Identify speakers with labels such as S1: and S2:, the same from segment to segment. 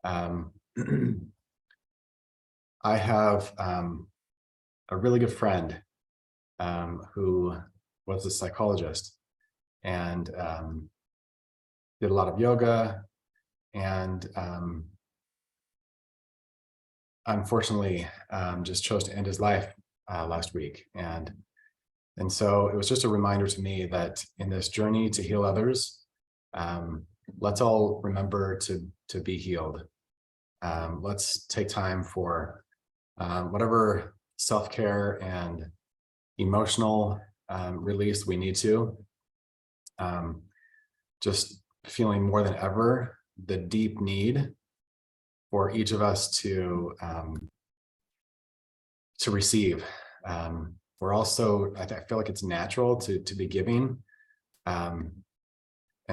S1: Um, I have a really good friend who was a psychologist and did a lot of yoga and unfortunately just chose to end his life last week. And so it was just a reminder to me that in this journey to heal others, let's all remember to be healed. Let's take time for whatever self-care and emotional release we need to. Just feeling more than ever the deep need for each of us to receive. We're also, I feel like it's natural to be giving and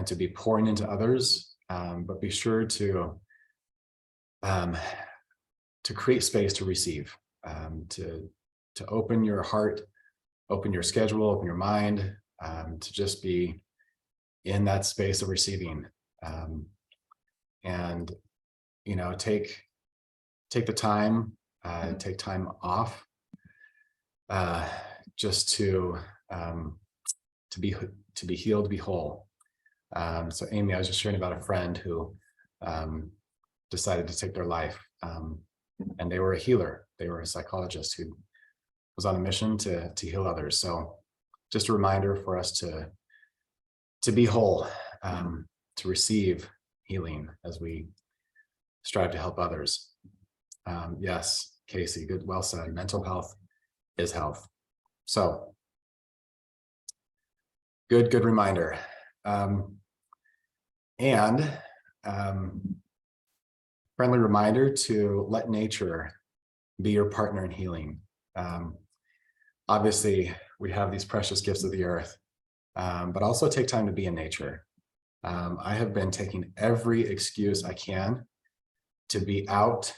S1: to be pouring into others, but be sure to create space to receive, to open your heart, open your schedule, open your mind, to just be in that space of receiving, and take the time, take time off, just to be healed, to be whole. So Amy, I was just sharing about a friend who decided to take their life, and they were a healer. They were a psychologist who was on a mission to heal others. So just a reminder for us to be whole, to receive healing as we strive to help others. Yes, Casey, good, well said. Mental health is health. So good reminder. And friendly reminder to let nature be your partner in healing. Obviously, we have these precious gifts of the earth, but also take time to be in nature. I have been taking every excuse I can to be out,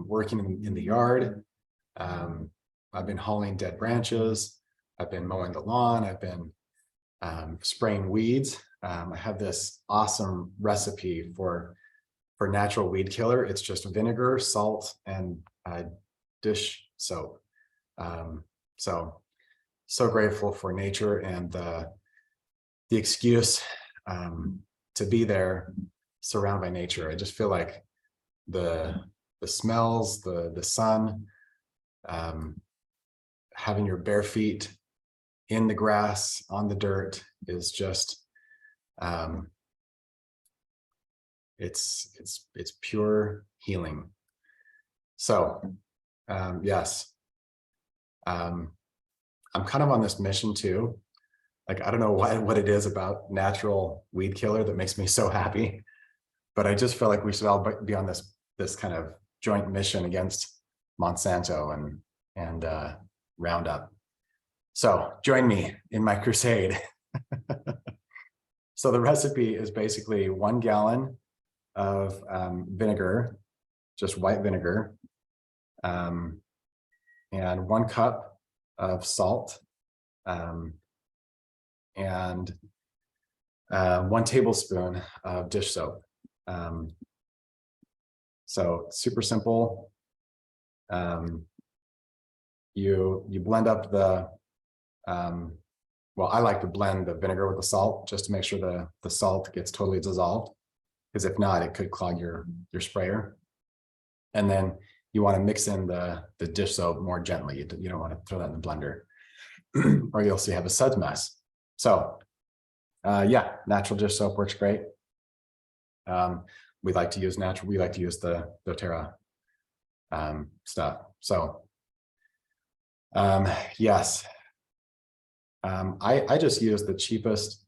S1: working in the yard. I've been hauling dead branches. I've been mowing the lawn. I've been spraying weeds. I have this awesome recipe for natural weed killer. It's just vinegar, salt, and dish soap. So grateful for nature and the excuse to be there, surrounded by nature. I just feel like the smells, the sun, having your bare feet in the grass, on the dirt is just, it's pure healing. So, yes, I'm kind of on this mission too. Like, I don't know what it is about natural weed killer that makes me so happy, but I just feel like we should all be on this kind of joint mission against Monsanto and Roundup. So join me in my crusade. So the recipe is basically 1 gallon of vinegar, just white vinegar, and 1 cup of salt, and 1 tablespoon of dish soap. So super simple. You blend up the, well, I like to blend the vinegar with the salt just to make sure the salt gets totally dissolved, because if not, it could clog your sprayer. And then you want to mix in the dish soap more gently. You don't want to throw that in the blender or you'll see have a suds mess. So yeah, natural dish soap works great. We like to use the doTERRA stuff. So yes, I just use the cheapest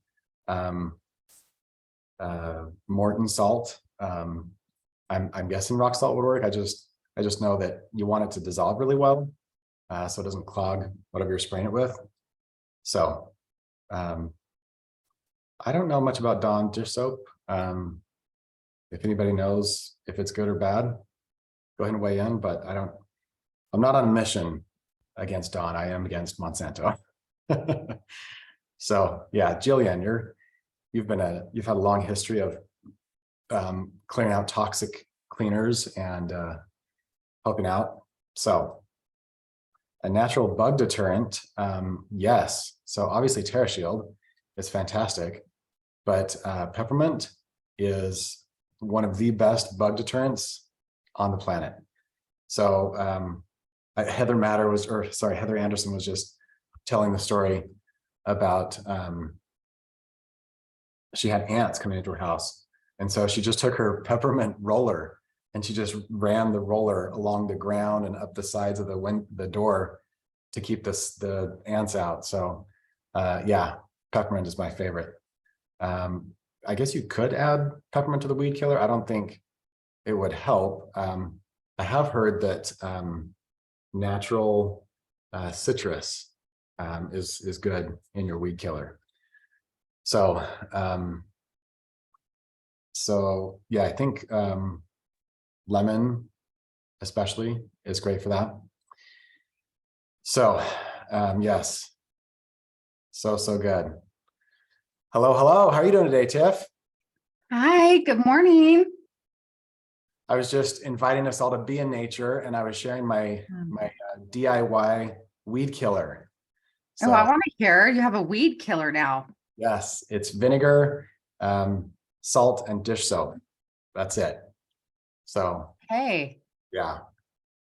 S1: Morton salt. I'm guessing rock salt would work. I just know that you want it to dissolve really well, so it doesn't clog whatever you're spraying it with. So I don't know much about Dawn dish soap. If anybody knows if it's good or bad, go ahead and weigh in, but I'm not on a mission against Dawn. I am against Monsanto. So yeah, Jillian, you've had a long history of clearing out toxic cleaners and helping out. So a natural bug deterrent, yes. So obviously TerraShield is fantastic, but peppermint is one of the best bug deterrents on the planet. So Heather Anderson was just telling the story about she had ants coming into her house. And so she just took her peppermint roller and she just ran the roller along the ground and up the sides of the door to keep the ants out. So yeah, peppermint is my favorite. I guess you could add peppermint to the weed killer. I don't think it would help. I have heard that natural citrus is good in your weed killer. So yeah, I think lemon especially is great for that. So yes, so good. Hello, how are you doing today, Tiff?
S2: Hi, good morning.
S1: I was just inviting us all to be in nature, and I was sharing my DIY weed killer. So,
S2: Oh, I want to hear you have a weed killer now.
S1: yes, it's vinegar, salt, and dish soap. That's it. So,
S2: Hey,
S1: yeah.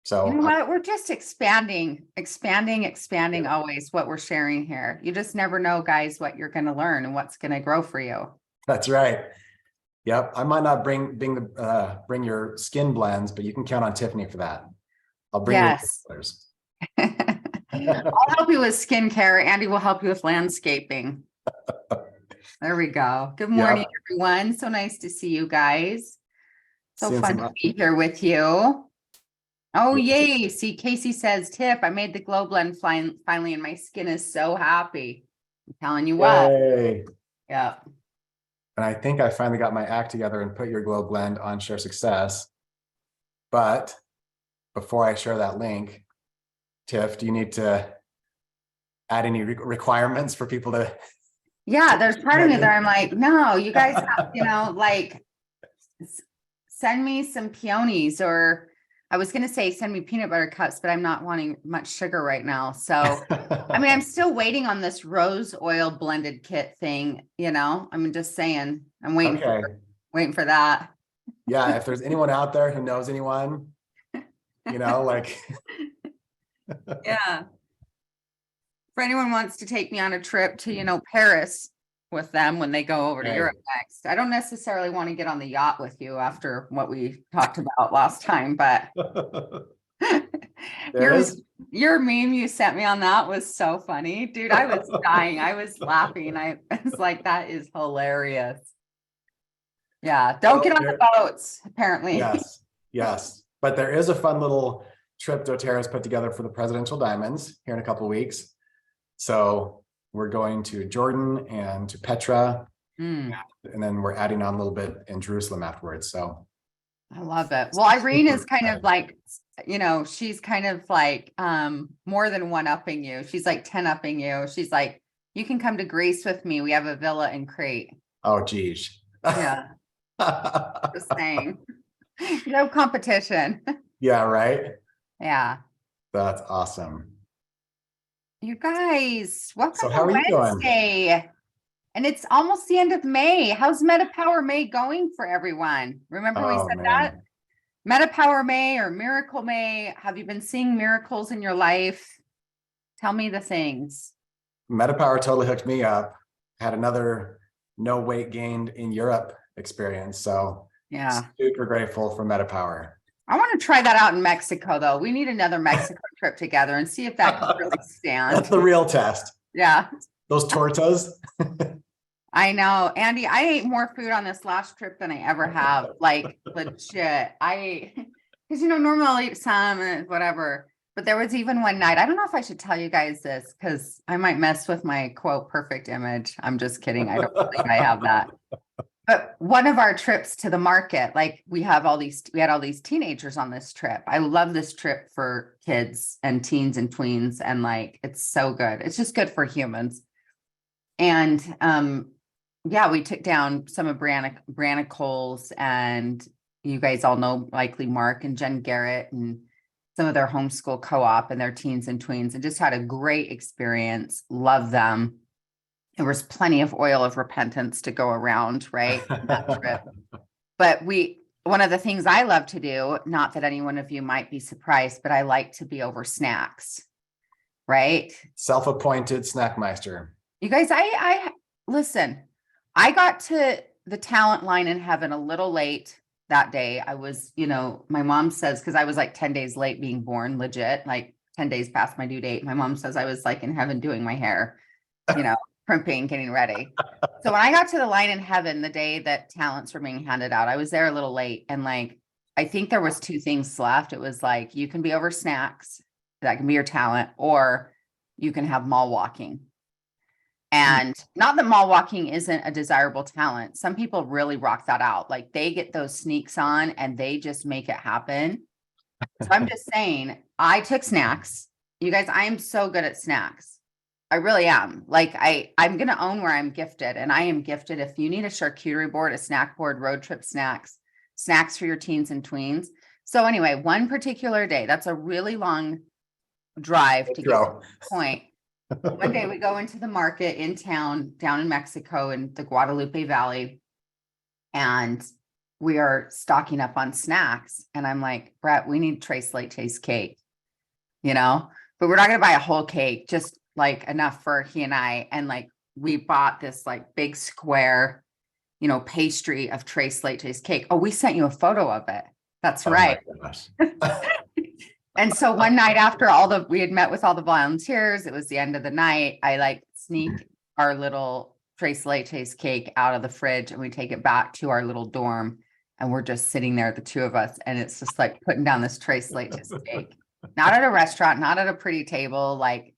S1: So
S2: you know what? We're just expanding always what we're sharing here. You just never know, guys, what you're going to learn and what's going to grow for you.
S1: that's right. Yep. I might not bring your skin blends, but you can count on Tiffany for that. I'll bring you colors.
S2: I'll help you with skincare. Andy will help you with landscaping. There we go. Good morning, everyone. So nice to see you guys. So fun to be here with you. Oh, yay. See, Casey says, Tiff, I made the glow blend finally, and my skin is so happy. I'm telling you what. Yeah.
S1: And I think I finally got my act together and put your glow blend on Share Success. But before I share that link, Tiff, do you need to add any requirements for people to?
S2: Yeah, there's part of me that I'm like, no, you guys have, like, send me some peonies, or I was going to say send me peanut butter cups, but I'm not wanting much sugar right now. So, I mean, I'm still waiting on this rose oil blended kit thing, I'm just saying, I'm waiting for that.
S1: Yeah. If there's anyone out there who knows anyone, like.
S2: Yeah. If anyone wants to take me on a trip to, Paris with them when they go over to Europe next. I don't necessarily want to get on the yacht with you after what we talked about last time, but your meme you sent me on that was so funny, dude. I was dying. I was laughing. I was like, that is hilarious. Yeah. Don't get on the boats, apparently.
S1: Yes. But there is a fun little trip doTERRA's put together for the Presidential Diamonds here in a couple of weeks. So we're going to Jordan and to Petra, and then we're adding on a little bit in Jerusalem afterwards. So
S2: I love it. Well, Irene is kind of like, she's kind of like more than one-upping you. She's like 10-upping you. She's like, you can come to Greece with me. We have a villa in Crete.
S1: Oh, geez.
S2: Yeah. Just saying. No competition.
S1: Yeah, right?
S2: Yeah.
S1: That's awesome.
S2: You guys, welcome
S1: to Wednesday.
S2: Doing? And it's almost the end of May. How's MetaPower May going for everyone? Remember we said that? MetaPower May or Miracle May. Have you been seeing miracles in your life? Tell me the things.
S1: MetaPower totally hooked me up. Had another no weight gained in Europe experience. So yeah, super grateful for MetaPower.
S2: I want to try that out in Mexico, though. We need another Mexico trip together and see if that can really stand.
S1: That's the real test.
S2: Yeah.
S1: Those tortas.
S2: I know, Andy, I ate more food on this last trip than I ever have. Like legit. Because normally I'll eat some and whatever. But there was even one night, I don't know if I should tell you guys this because I might mess with my quote perfect image. I'm just kidding. I don't think I have that. But one of our trips to the market, like we had all these teenagers on this trip. I love this trip for kids and teens and tweens. And like, it's so good. It's just good for humans. And yeah, we took down some of Brianna Cole's and you guys all know likely Mark and Jen Garrett and some of their homeschool co-op and their teens and tweens, and just had a great experience. Love them. There was plenty of oil of repentance to go around, right? That trip. But one of the things I love to do, not that any one of you might be surprised, but I like to be over snacks, right?
S1: Self-appointed snackmeister.
S2: You guys, I listen, I got to the talent line in heaven a little late that day. I was, my mom says, because I was like 10 days late being born, legit, like 10 days past my due date. My mom says I was like in heaven doing my hair, primping, getting ready. So when I got to the line in heaven, the day that talents were being handed out, I was there a little late. And like, I think there was two things left. It was like, you can be over snacks, that can be your talent, or you can have mall walking. And not that mall walking isn't a desirable talent. Some people really rock that out. Like they get those sneaks on and they just make it happen. So I'm just saying, I took snacks. You guys, I am so good at snacks. I really am. Like I'm going to own where I'm gifted, and I am gifted. If you need a charcuterie board, a snack board, road trip snacks for your teens and tweens. So anyway, one particular day, that's a really long drive to get to the point. One day we go into the market in town, down in Mexico in the Guadalupe Valley, and we are stocking up on snacks. And I'm like, Brett, we need Tres Leches cake, but we're not going to buy a whole cake, just like enough for he and I. And like, we bought this like big square, pastry of Tres Leches cake. Oh, we sent you a photo of it. That's right. And so one night after we had met with all the volunteers, it was the end of the night. I like sneak our little Tres Leches cake out of the fridge, and we take it back to our little dorm, and we're just sitting there, the two of us. And it's just like putting down this Tres Leches cake, not at a restaurant, not at a pretty table, like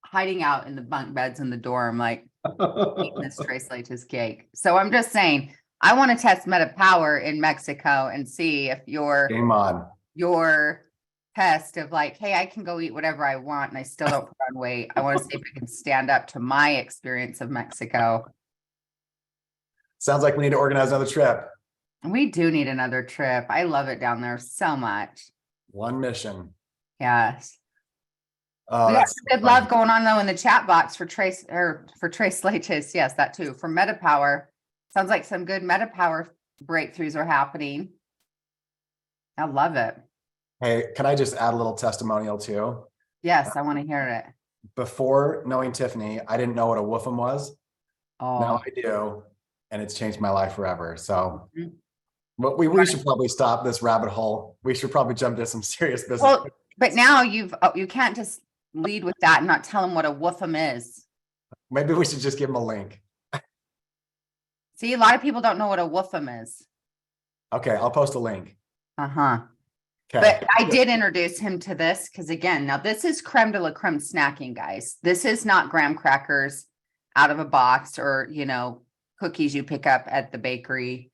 S2: hiding out in the bunk beds in the dorm, like eating this Tres Leches cake. So I'm just saying, I want to test Meta Power in Mexico and see if
S1: Game on.
S2: your test of like, hey, I can go eat whatever I want and I still don't put on weight. I want to see if I can stand up to my experience of Mexico.
S1: Sounds like we need to organize another trip.
S2: We do need another trip. I love it down there so much.
S1: One mission.
S2: Yes.
S1: Oh,
S2: we got some good love going on though in the chat box for Tres Leches. Yes, that too. For Meta Power. Sounds like some good Meta Power breakthroughs are happening. I love it.
S1: Hey, can I just add a little testimonial too?
S2: Yes, I want to hear it.
S1: Before knowing Tiffany, I didn't know what a woofum was.
S2: Oh,
S1: now I do, and it's changed my life forever. So but we should probably stop this rabbit hole. We should probably jump to some serious business.
S2: Well, but now you can't just lead with that and not tell them what a woofum is.
S1: Maybe we should just give them a link.
S2: See, a lot of people don't know what a woofum is.
S1: Okay, I'll post a link.
S2: Uh-huh.
S1: Okay.
S2: But I did introduce him to this because, again, now this is creme de la creme snacking, guys. This is not graham crackers out of a box or, cookies you pick up at the bakery.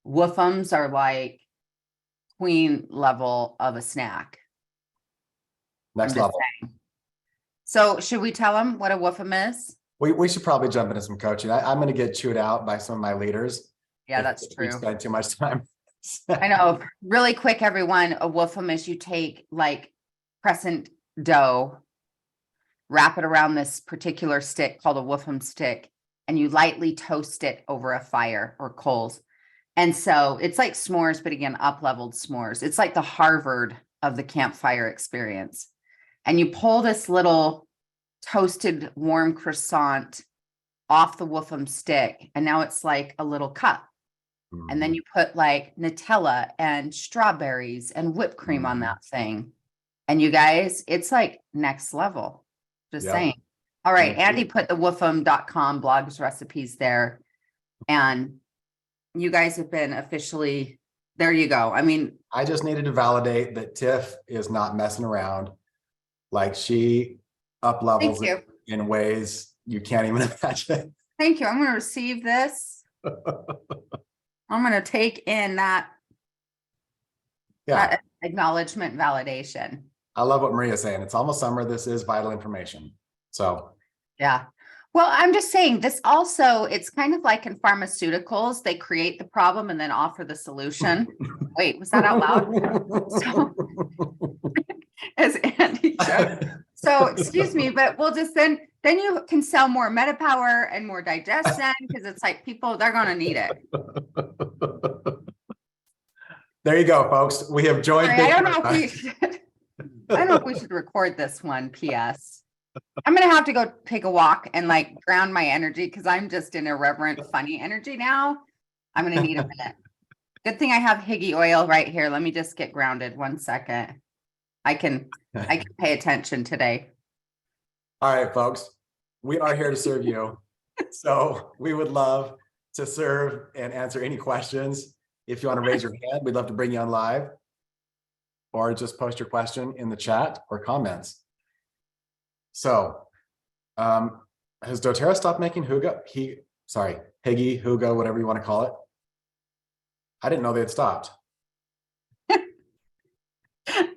S2: Woofums are like queen level of a snack.
S1: Next level.
S2: So should we tell them what a woofum is?
S1: We should probably jump into some coaching. I'm going to get chewed out by some of my leaders.
S2: Yeah, that's true.
S1: We spend too much time.
S2: I know. Really quick, everyone. A woofum is you take like crescent dough, wrap it around this particular stick called a woofum stick, and you lightly toast it over a fire or coals. And so it's like s'mores, but again, up-leveled s'mores. It's like the Harvard of the campfire experience. And you pull this little toasted warm croissant off the woofum stick, and now it's like a little cup. And then you put like Nutella and strawberries and whipped cream on that thing. And you guys, it's like next level. Just saying. All right. Andy put the woofum.com blogs recipes there. And you guys have been officially, there you go. I mean,
S1: I just needed to validate that Tiff is not messing around. Like she up levels in ways you can't even imagine.
S2: Thank you. I'm going to receive this. I'm going to take in that acknowledgement validation. I
S1: love what Maria's saying. It's almost summer. This is vital information. So,
S2: yeah. Well, I'm just saying this also, it's kind of like in pharmaceuticals, they create the problem and then offer the solution. Wait, was that out loud? So as Andy joked. So excuse me, but we'll just then you can sell more MetaPower and more digestion because it's like people, they're going to need it.
S1: There you go, folks. We have joined.
S2: Sorry, I don't know if we should, I don't know if we should record this one. PS. I'm going to have to go take a walk and like ground my energy because I'm just in irreverent, funny energy now. I'm going to need a minute. Good thing I have Higgy oil right here. Let me just get grounded 1 second. I can pay attention today.
S1: All right, folks, we are here to serve you. So we would love to serve and answer any questions. If you want to raise your hand, we'd love to bring you on live, or just post your question in the chat or comments. So has doTERRA stopped making Hygge, Hygge, whatever you want to call it? I didn't know they had stopped.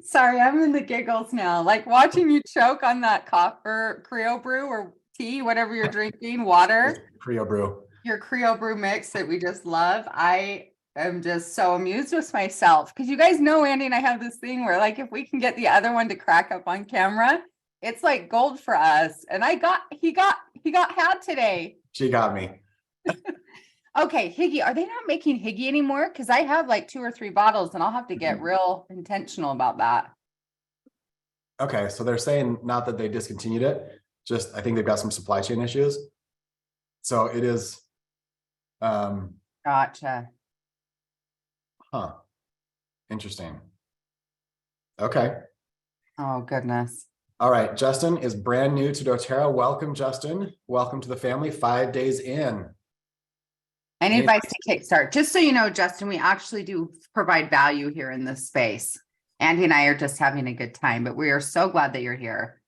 S2: Sorry, I'm in the giggles now. Like watching you choke on that copper Creo brew or tea, whatever you're drinking, water.
S1: Creo brew.
S2: Your Creo brew mix that we just love. I am just so amused with myself because you guys know Andy and I have this thing where like if we can get the other one to crack up on camera, it's like gold for us. And he got had today.
S1: She got me.
S2: Okay, Hygge, are they not making Hygge anymore? Because I have like 2 or 3 bottles and I'll have to get real intentional about that.
S1: Okay, so they're saying not that they discontinued it, just I think they've got some supply chain issues. So it is
S2: Gotcha.
S1: Huh. Interesting. Okay.
S2: Oh, goodness.
S1: All right. Justin is brand new to doTERRA. Welcome, Justin. Welcome to the family. 5 days in.
S2: Any advice to kickstart? Just so you know, Justin, we actually do provide value here in this space. Andy and I are just having a good time, but we are so glad that you're here.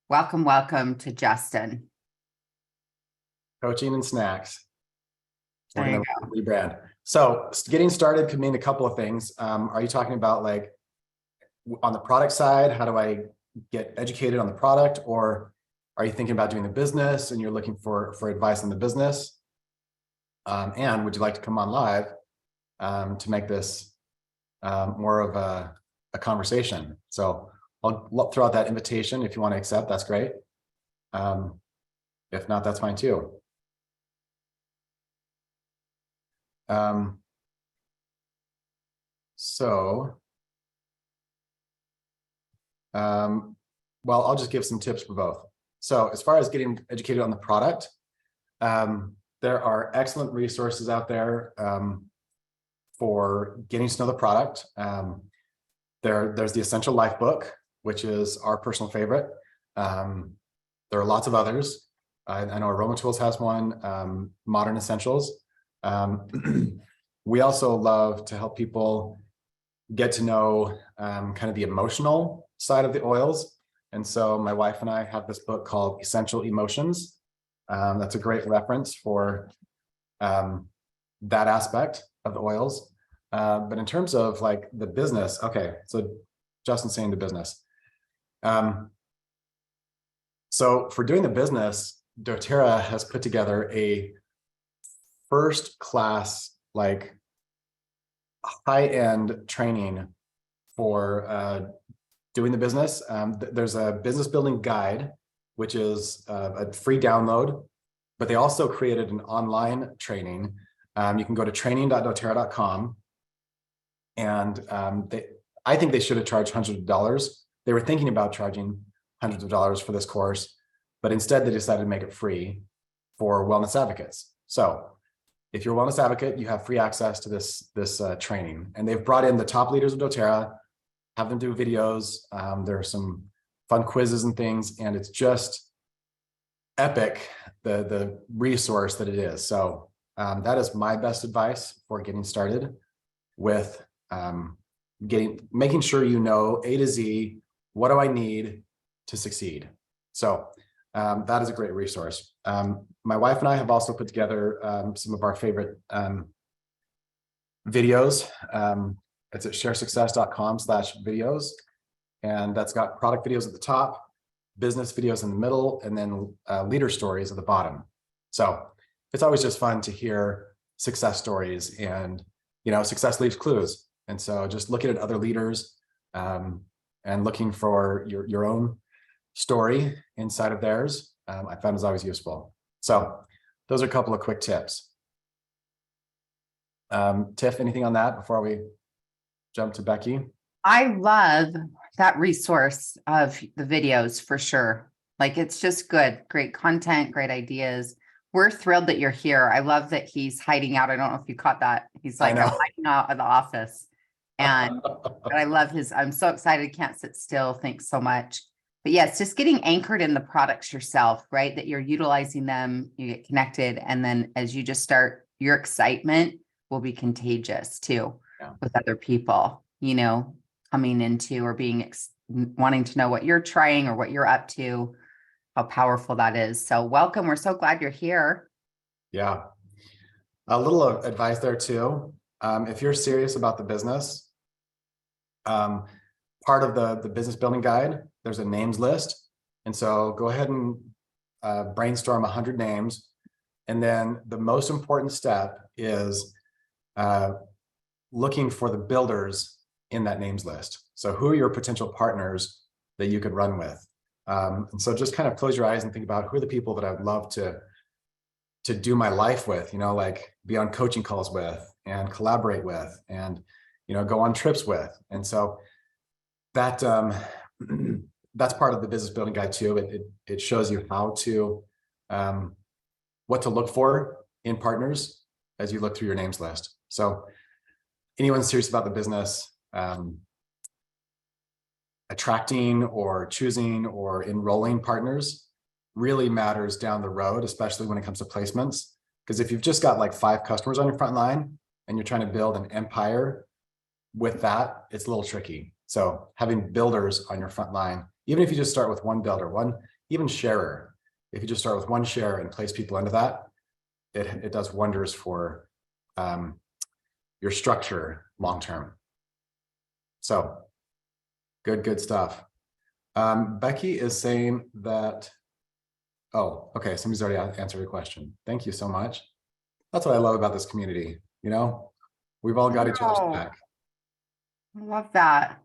S2: Welcome, welcome to Justin.
S1: Coaching and snacks.
S2: There you go.
S1: Rebrand. So getting started could mean a couple of things. Are you talking about like on the product side, how do I get educated on the product? Or are you thinking about doing the business and you're looking for advice on the business? And would you like to come on live to make this more of a conversation? So I'll throw out that invitation if you want to accept, that's great. If not, that's fine too. Well, I'll just give some tips for both. So as far as getting educated on the product, there are excellent resources out there for getting to know the product. There's the Essential Life book, which is our personal favorite. There are lots of others. I know Aroma Tools has one, Modern Essentials. We also love to help people get to know kind of the emotional side of the oils. And so my wife and I have this book called Essential Emotions. That's a great reference for that aspect of the oils. But in terms of like the business, okay, so Justin's saying the business. So for doing the business, doTERRA has put together a first-class, like high-end training for doing the business. There's a business building guide, which is a free download, but they also created an online training. You can go to training.doterra.com, and I think they should have charged hundreds of dollars. They were thinking about charging hundreds of dollars for this course, but instead they decided to make it free for wellness advocates. So if you're a wellness advocate, you have free access to this training, and they've brought in the top leaders of doTERRA, have them do videos. There are some fun quizzes and things, and it's just epic, the resource that it is. So that is my best advice for getting started with making sure you know A to Z, what do I need to succeed? So that is a great resource. My wife and I have also put together some of our favorite videos. It's at sharesuccess.com/videos. And that's got product videos at the top. business videos in the middle, and then leader stories at the bottom. So it's always just fun to hear success stories, and success leaves clues. And so just looking at other leaders and looking for your own story inside of theirs, I found is always useful. So those are a couple of quick tips. Tiff, anything on that before we jump to Becky?
S2: I love that resource of the videos for sure. Like, it's just good, great content, great ideas. We're thrilled that you're here. I love that he's hiding out. I don't know if you caught that. He's like, I'm hiding out of the office. And I love I'm so excited. Can't sit still. Thanks so much. But yeah, it's just getting anchored in the products yourself, right? That you're utilizing them, you get connected. And then as you just start, your excitement will be contagious too, with other people, coming into or wanting to know what you're trying or what you're up to, how powerful that is. So welcome. We're so glad you're here.
S1: Yeah. A little of advice there too. If you're serious about the business, part of the business building guide, there's a names list. And so go ahead and brainstorm 100 names. And then the most important step is looking for the builders in that names list. So who are your potential partners that you could run with? And so just kind of close your eyes and think about who are the people that I'd love to do my life with, like be on coaching calls with and collaborate with and, go on trips with. And so that that's part of the business building guide too. It shows you how to, what to look for in partners as you look through your names list. So anyone serious about the business, attracting or choosing or enrolling partners really matters down the road, especially when it comes to placements. Because if you've just got like 5 customers on your front line and you're trying to build an empire with that, it's a little tricky. So having builders on your front line, even if you just start with one builder, even sharer, if you just start with one share and place people into that, it does wonders for your structure long-term. So good stuff. Becky is saying that, oh, okay, somebody's already answered your question. Thank you so much. That's what I love about this community. We've all got each other's back.
S2: I love that.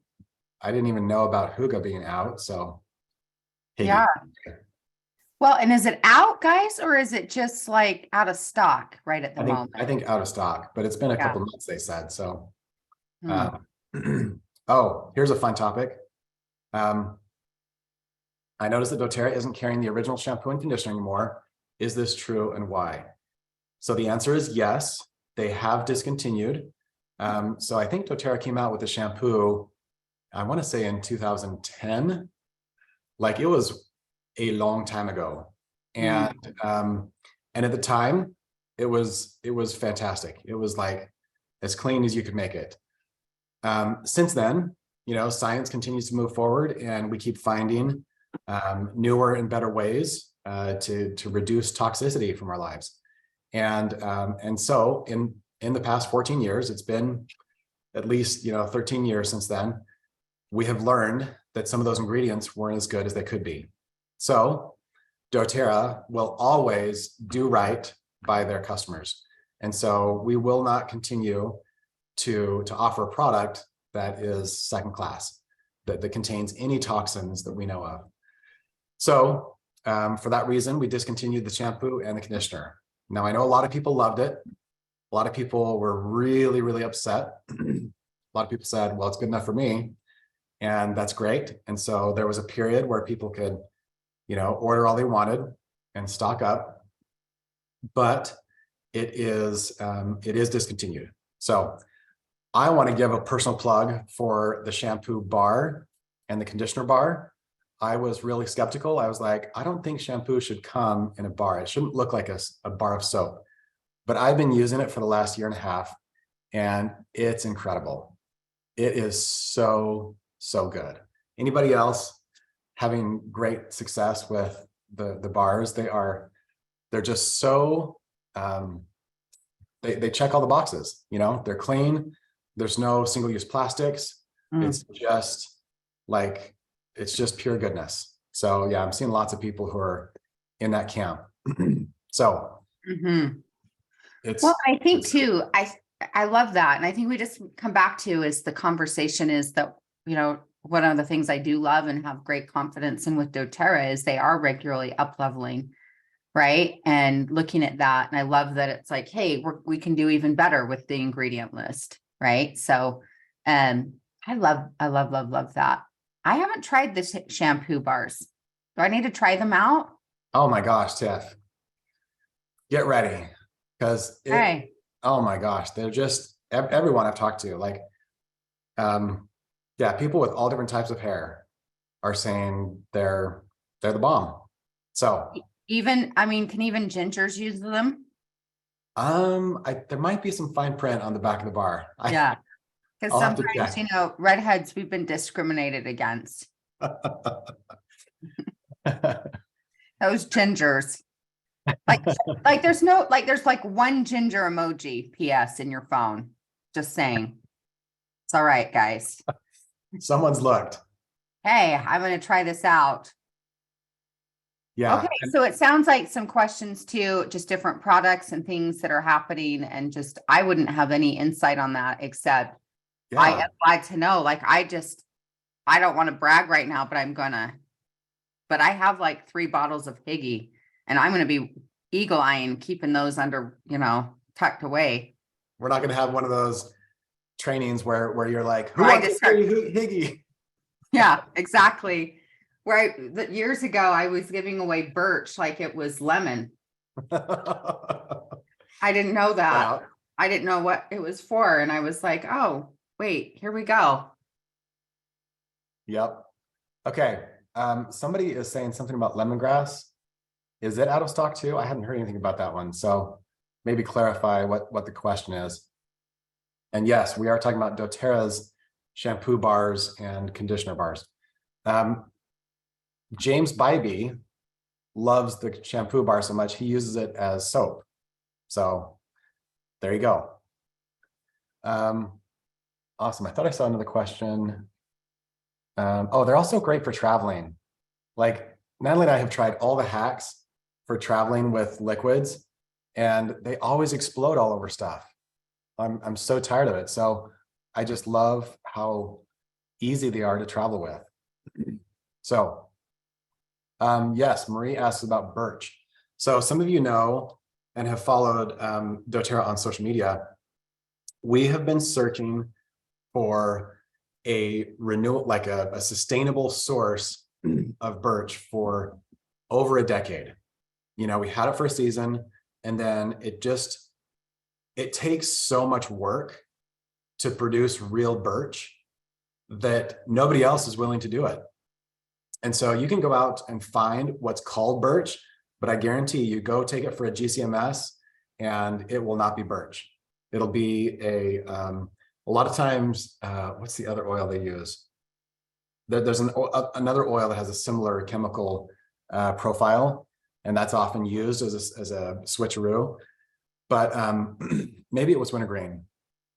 S1: I didn't even know about Huga being out, so hey.
S2: Yeah. Well, and is it out, guys, or is it just like out of stock right at the moment?
S1: I think out of stock, but it's been a couple months, they said. So, oh, here's a fun topic. I noticed that doTERRA isn't carrying the original shampoo and conditioner anymore. Is this true, and why? So the answer is yes, they have discontinued. So I think doTERRA came out with the shampoo, I want to say in 2010, like it was a long time ago. And at the time it was fantastic. It was like as clean as you could make it. Since then, science continues to move forward, and we keep finding newer and better ways to reduce toxicity from our lives. And so in the past 14 years, it's been at least 13 years since then, we have learned that some of those ingredients weren't as good as they could be. So doTERRA will always do right by their customers. And so we will not continue to offer a product that is second class, that contains any toxins that we know of. So for that reason, we discontinued the shampoo and the conditioner. Now, I know a lot of people loved it. A lot of people were really, really upset. A lot of people said, well, it's good enough for me. And that's great. And so there was a period where people could, order all they wanted and stock up, but it is discontinued. So I want to give a personal plug for the shampoo bar and the conditioner bar. I was really skeptical. I was like, I don't think shampoo should come in a bar. It shouldn't look like a bar of soap. But I've been using it for the last year and a half, and it's incredible. It is so good. Anybody else having great success with the bars? They're just so, they check all the boxes, they're clean. There's no single-use plastics. It's just pure goodness. So yeah, I'm seeing lots of people who are in that camp. So
S2: Mhm.
S1: it's,
S2: Well, I think
S1: it's,
S2: too, I love that. And I think we just come back to is the conversation is that, you know, one of the things I do love and have great confidence in with doTERRA is they are regularly up leveling, right? And looking at that. And I love that it's like, hey, we can do even better with the ingredient list, right? So I love that. I haven't tried the shampoo bars. Do I need to try them out?
S1: oh my gosh, Tiff, get ready. Because
S2: Hey,
S1: oh my gosh, they're just everyone I've talked to, like, yeah, people with all different types of hair are saying they're the bomb. So,
S2: I mean, can even gingers use them?
S1: there might be some fine print on the back of the bar.
S2: Yeah. Because
S1: I'll have to
S2: sometimes,
S1: check.
S2: you know, redheads, we've been discriminated against. Those gingers. Like, there's like one ginger emoji PS in your phone. Just saying. It's all right, guys.
S1: Someone's looked.
S2: Hey, I'm gonna try this out.
S1: Yeah.
S2: Okay, so it sounds like some questions too, just different products and things that are happening, and just I wouldn't have any insight on that except I
S1: Yeah.
S2: am glad to know. Like I don't want to brag right now, but I'm gonna. But I have like 3 bottles of Higgy, and I'm gonna be eagle eyeing, keeping those under, you know, tucked away.
S1: We're not gonna have one of those trainings where you're like, who
S2: Where I
S1: wants
S2: just
S1: to carry
S2: start,
S1: Higgy?
S2: yeah, exactly. Years ago I was giving away birch like it was lemon. I didn't know that.
S1: Wow.
S2: I didn't know what it was for, and I was like, oh, wait, here we go.
S1: Yep. Okay. Somebody is saying something about lemongrass. Is it out of stock too? I hadn't heard anything about that one. So maybe clarify what the question is. And yes, we are talking about doTERRA's shampoo bars and conditioner bars. James Bybee loves the shampoo bar so much, he uses it as soap. So there you go. Awesome. I thought I saw another question. Oh, they're also great for traveling. Like Natalie and I have tried all the hacks for traveling with liquids, and they always explode all over stuff. I'm so tired of it. So I just love how easy they are to travel with. So yes, Marie asks about birch. So some of you know and have followed doTERRA on social media. We have been searching for a renewal, like a sustainable source of birch for over a decade. You know, we had it for a season, and then it takes so much work to produce real birch that nobody else is willing to do it. And so you can go out and find what's called birch, but I guarantee you go take it for a GCMS and it will not be birch. It'll be a lot of times, what's the other oil they use? There's another oil that has a similar chemical profile, and that's often used as a switcheroo. But maybe it was wintergreen.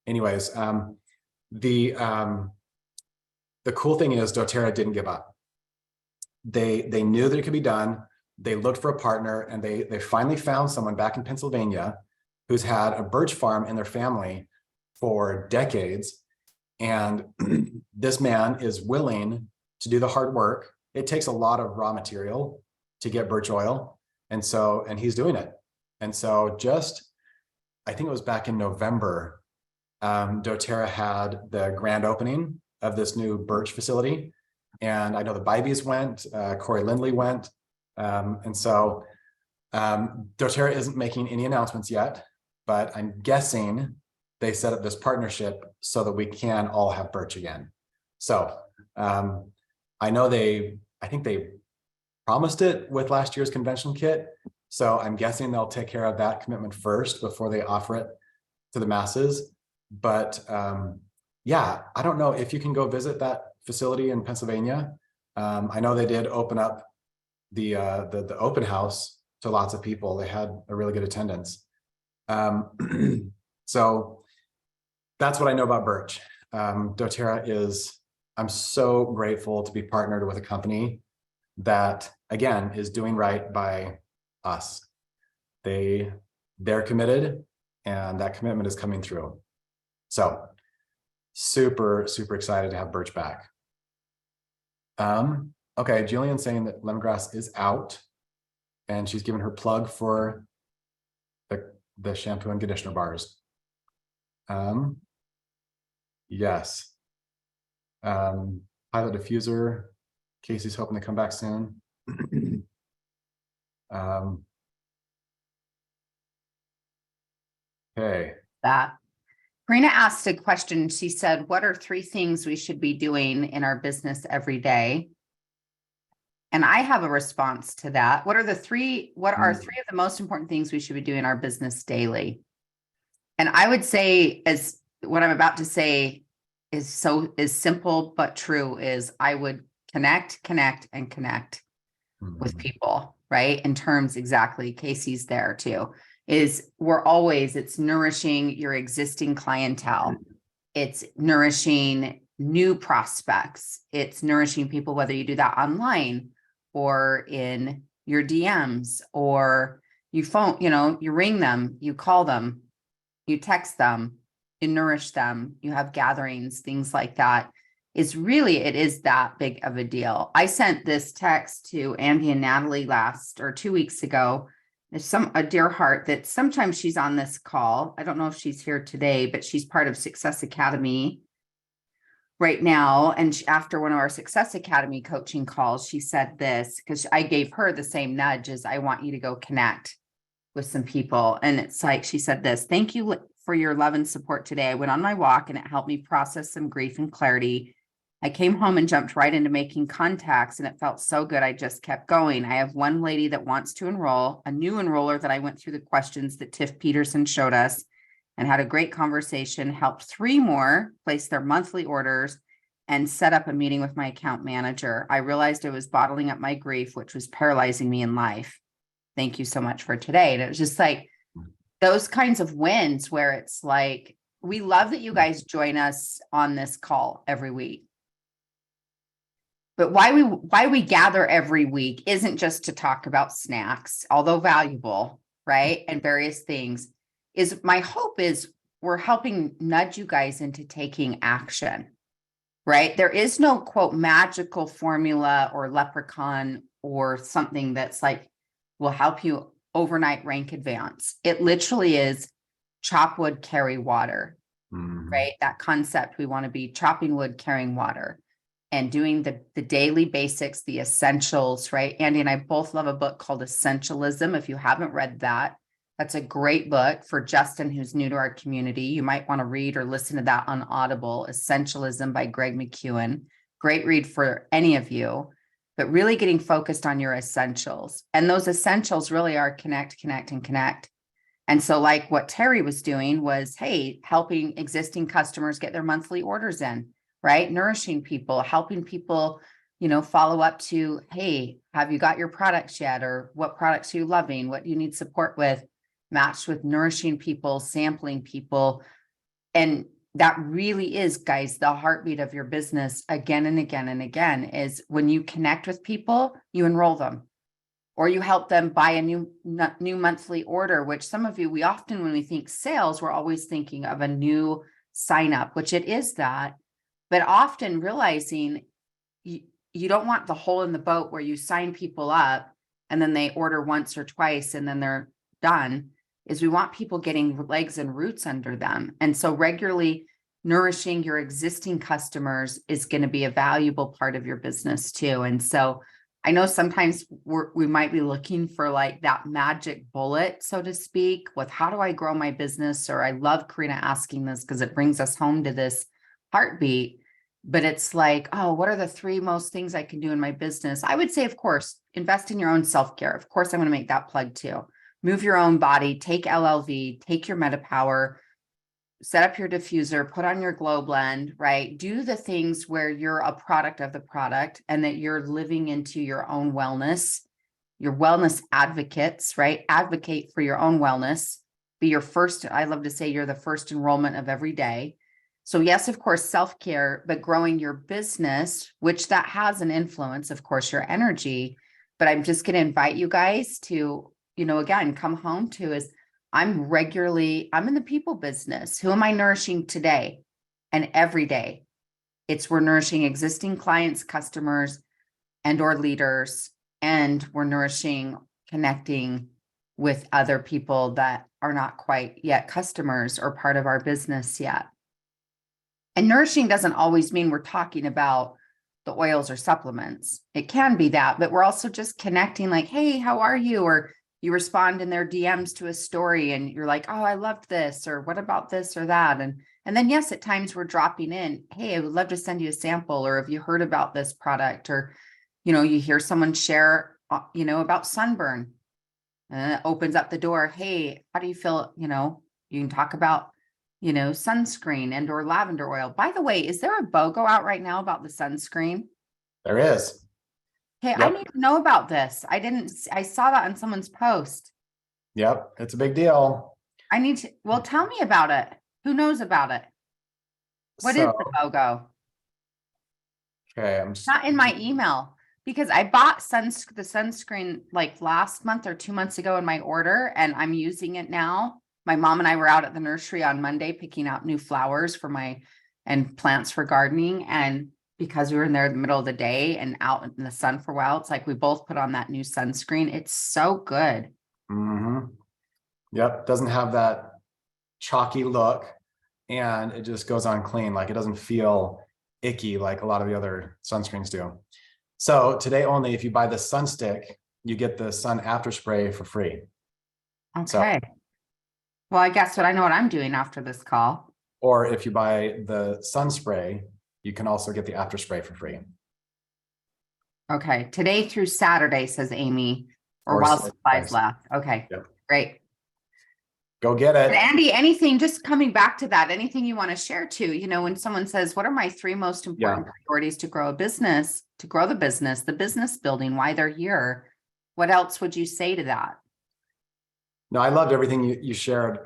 S1: Anyways, the cool thing is doTERRA didn't give up. They knew that it could be done. They looked for a partner, and they finally found someone back in Pennsylvania who's had a birch farm in their family for decades. And this man is willing to do the hard work. It takes a lot of raw material to get birch oil. And he's doing it. And so I think it was back in November, doTERRA had the grand opening of this new birch facility. And I know the Bybees went, Corey Lindley went. doTERRA isn't making any announcements yet, but I'm guessing they set up this partnership so that we can all have birch again. So I know I think they promised it with last year's convention kit. So I'm guessing they'll take care of that commitment first before they offer it to the masses. But yeah, I don't know if you can go visit that facility in Pennsylvania. I know they did open up the open house to lots of people. They had a really good attendance. So that's what I know about birch. doTERRA I'm so grateful to be partnered with a company that, again, is doing right by us. They're committed, and that commitment is coming through. So super, super excited to have Birch back. Okay, Jillian's saying that lemongrass is out, and she's given her plug for the shampoo and conditioner bars. Yes. Pilot diffuser. Casey's hoping to come back soon. Okay.
S2: That Karina asked a question. She said, what are 3 things we should be doing in our business every day? And I have a response to that. What are 3 of the most important things we should be doing in our business daily? And I would say, as what I'm about to say is simple but true, is I would connect with people, right? In terms, exactly, Casey's there too, it's nourishing your existing clientele. It's nourishing new prospects. It's nourishing people, whether you do that online or in your DMs, or you phone, you ring them, you call them, you text them, you nourish them, you have gatherings, things like that. It is that big of a deal. I sent this text to Andy and Natalie 2 weeks ago. There's a dear heart that sometimes she's on this call. I don't know if she's here today, but she's part of Success Academy right now. And after one of our Success Academy coaching calls, she said this, because I gave her the same nudge as, I want you to go connect with some people. And it's like, she said this: thank you for your love and support today. I went on my walk and it helped me process some grief and clarity. I came home and jumped right into making contacts, and it felt so good. I just kept going. I have one lady that wants to enroll, a new enroller that I went through the questions that Tiff Peterson showed us and had a great conversation, helped 3 more place their monthly orders, and set up a meeting with my account manager. I realized I was bottling up my grief, which was paralyzing me in life. Thank you so much for today. And it was just like those kinds of wins where it's like, we love that you guys join us on this call every week. But why we gather every week isn't just to talk about snacks, although valuable, right? And various things. My hope is we're helping nudge you guys into taking action, right? There is no, quote, magical formula or leprechaun or something that's like, will help you overnight rank advance. It literally is chop wood, carry water, right? That concept, we want to be chopping wood, carrying water, and doing the daily basics, the essentials, right? Andy and I both love a book called Essentialism. If you haven't read that, that's a great book for Justin, who's new to our community. You might want to read or listen to that on Audible, Essentialism by Greg McKeown. Great read for any of you, but really getting focused on your essentials. And those essentials really are connect. And so like what Terry was doing was, hey, helping existing customers get their monthly orders in, right? Nourishing people, helping people, follow up to, hey, have you got your products yet? Or what products are you loving? What do you need support with? Matched with nourishing people, sampling people. And that really is, guys, the heartbeat of your business again and again and again, is when you connect with people, you enroll them, or you help them buy a new monthly order, which some of you, when we think sales, we're always thinking of a new sign up, which it is that. But often realizing you don't want the hole in the boat where you sign people up and then they order once or twice and then they're done, is we want people getting legs and roots under them. And so regularly nourishing your existing customers is going to be a valuable part of your business too. And so I know sometimes we might be looking for like that magic bullet, so to speak, with how do I grow my business? Or I love Karina asking this because it brings us home to this heartbeat, but it's like, oh, what are the 3 most things I can do in my business? I would say, of course, invest in your own self-care. Of course, I'm going to make that plug too. Move your own body, take LLV, take your MetaPower, set up your diffuser, put on your glow blend, right? Do the things where you're a product of the product and that you're living into your own wellness, your wellness advocates, right? Advocate for your own wellness. Be your first, I love to say you're the first enrollment of every day. So yes, of course, self-care, but growing your business, which that has an influence, of course, your energy. But I'm just going to invite you guys to, again, come home to is I'm in the people business. Who am I nourishing today and every day? We're nourishing existing clients, customers, and or leaders, and we're nourishing, connecting with other people that are not quite yet customers or part of our business yet. And nourishing doesn't always mean we're talking about the oils or supplements. It can be that, but we're also just connecting like, hey, how are you? Or you respond in their DMs to a story and you're like, oh, I loved this, or what about this or that? And then, yes, at times we're dropping in, hey, I would love to send you a sample, or have you heard about this product? Or, you hear someone share, about sunburn, and it opens up the door. Hey, how do you feel? You can talk about, sunscreen and or lavender oil. By the way, is there a BOGO out right now about the sunscreen?
S1: There is.
S2: Hey,
S1: Yep.
S2: I need to know about this. I saw that on someone's post.
S1: Yep. It's a big deal.
S2: Tell me about it. Who knows about it? What is the BOGO?
S1: Okay.
S2: Not in my email, because I bought the sunscreen like last month or 2 months ago in my order, and I'm using it now. My mom and I were out at the nursery on Monday picking out new flowers and plants for gardening. And because we were in there in the middle of the day and out in the sun for a while, it's like we both put on that new sunscreen. It's so good.
S1: Mm-hmm. Yep. Doesn't have that chalky look, and it just goes on clean. Like, it doesn't feel icky like a lot of the other sunscreens do. So today only, if you buy the sun stick, you get the sun after spray for free.
S2: Okay. Well, I guess I know what I'm doing after this call.
S1: Or if you buy the sun spray, you can also get the after spray for free.
S2: Okay. Today through Saturday, says Amy, or while supplies left. Okay.
S1: Yep.
S2: Great.
S1: Go get it.
S2: And Andy, anything, just coming back to that, anything you want to share too, when someone says, what are my 3 most important priorities to grow a business, to grow the business building, why they're here? What else would you say to that?
S1: No, I loved everything you shared.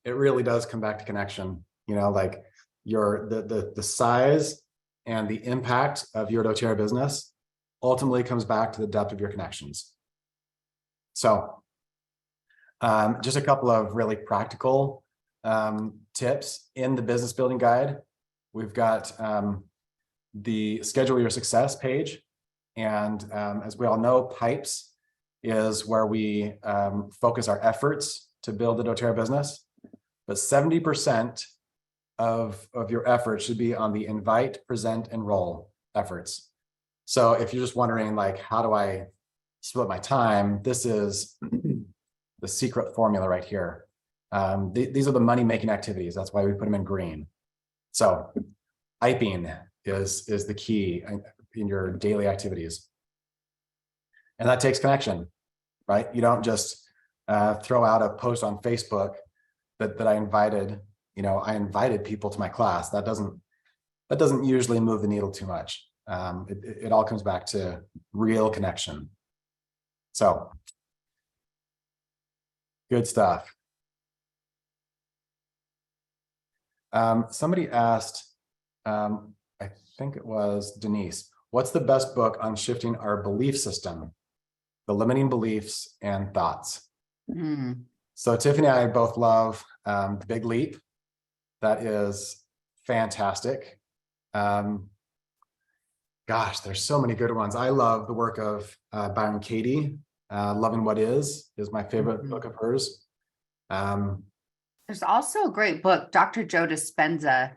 S1: It really does come back to connection, like the size and the impact of your doTERRA business ultimately comes back to the depth of your connections. So just a couple of really practical tips in the business building guide. We've got the schedule your success page. And as we all know, pipes is where we focus our efforts to build the doTERRA business. But 70% of your effort should be on the invite, present, enroll efforts. So if you're just wondering, like, how do I split my time? This is the secret formula right here. These are the money-making activities. That's why we put them in green. So IPing is the key in your daily activities. And that takes connection, right? You don't just throw out a post on Facebook that I invited, I invited people to my class. That doesn't usually move the needle too much. It all comes back to real connection. So good stuff. Somebody asked, I think it was Denise, what's the best book on shifting our belief system? The limiting beliefs and thoughts. So Tiffany and I both love The Big Leap. That is fantastic. Gosh, there's so many good ones. I love the work of Byron Katie. Loving What Is my favorite book of hers.
S2: There's also a great book, Dr. Joe Dispenza.